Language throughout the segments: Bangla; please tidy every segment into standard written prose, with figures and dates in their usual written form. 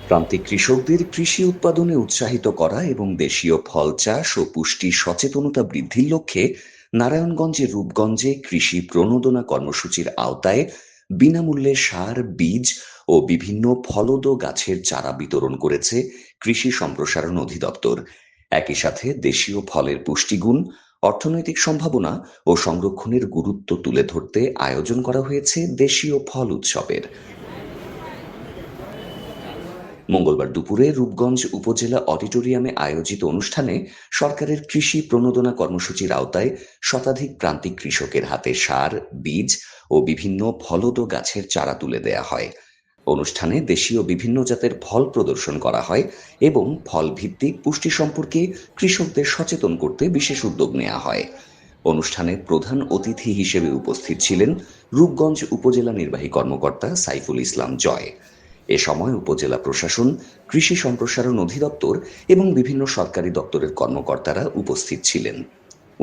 প্রান্তিক কৃষকদের কৃষি উৎপাদনে উৎসাহিত করা এবং দেশীয় ফল চাষ ও পুষ্টি সচেতনতা বৃদ্ধির লক্ষ্যে নারায়ণগঞ্জের রূপগঞ্জে কৃষি প্রণোদনা কর্মসূচির আওতায় বিনামূল্যে সার, বীজ ও বিভিন্ন ফলদ গাছের চারা বিতরণ করেছে কৃষি সম্প্রসারণ অধিদপ্তর। একই সাথে দেশীয় ফলের পুষ্টিগুণ, অর্থনৈতিক সম্ভাবনা ও সংরক্ষণের গুরুত্ব তুলে ধরতে আয়োজন করা হয়েছে দেশীয় ফল উৎসবের। মঙ্গলবার দুপুরে রূপগঞ্জ উপজেলা অডিটোরিয়ামে আয়োজিত অনুষ্ঠানে সরকারের কৃষি প্রণোদনা কর্মসূচির আওতায় শতাধিক প্রান্তিক কৃষকের হাতে সার, বীজ ও বিভিন্ন ফলদ গাছের চারা তুলে দেয়া হয়। অনুষ্ঠানে দেশীয় বিভিন্ন জাতের ফল প্রদর্শন করা হয় এবং ফল ভিত্তিক পুষ্টি সম্পর্কে কৃষকদের সচেতন করতে বিশেষ উদ্যোগ নেওয়া হয়। অনুষ্ঠানে প্রধান অতিথি হিসেবে উপস্থিত ছিলেন রূপগঞ্জ উপজেলা নির্বাহী কর্মকর্তা সাইফুল ইসলাম জয়। এ সময় উপজেলা প্রশাসন, কৃষি সম্প্রসারণ অধিদপ্তর এবং বিভিন্ন সরকারি দপ্তরের কর্মকর্তারা উপস্থিত ছিলেন।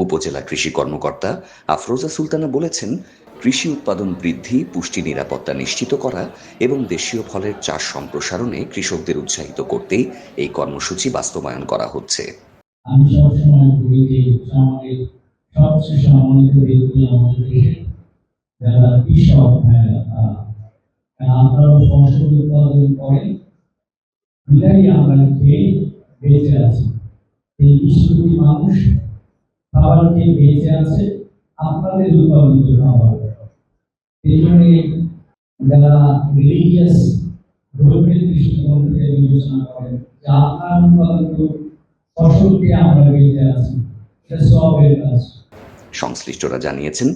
উপজেলা কৃষি কর্মকর্তা আফরোজা সুলতানা বলেছেন, কৃষি উৎপাদন বৃদ্ধি, পুষ্টি নিরাপত্তা নিশ্চিত করা এবং দেশীয় ফলের চাষ সম্প্রসারণে কৃষকদের উৎসাহিত করতেই এই কর্মসূচি বাস্তবায়ন করা হচ্ছে। আমি সবসময় বলি যে সবচেয়ে সম্মানিত ব্যক্তি আমাদের দেশে যারা কৃষক ভাইরা, আপনারা ফসল উৎপাদন করেন বিধায় আমরা খেয়ে বেঁচে আছি। এই 20 কোটি মানুষ খাবার খেয়ে বেঁচে আছে আপনাদের উৎপাদিত খাবার। এই জন্য যারা রিলিজিয়াস ধর্মের দৃষ্টিকোণ থেকে বিবেচনা করেন যে আপনার উৎপাদিত ফসল খেয়ে আমরা বেঁচে আছি, এটা সবের কাজ। সংশ্লিষ্টরা জানিয়েছেন,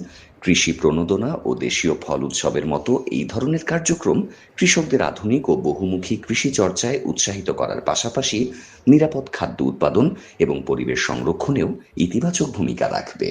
কৃষি প্রণোদনা ও দেশীয় ফল উৎসবের মতো এই ধরনের কার্যক্রম কৃষকদের আধুনিক ও বহুমুখী কৃষি চর্চায় উৎসাহিত করার পাশাপাশি নিরাপদ খাদ্য উৎপাদন এবং পরিবেশ সংরক্ষণেও ইতিবাচক ভূমিকা রাখবে।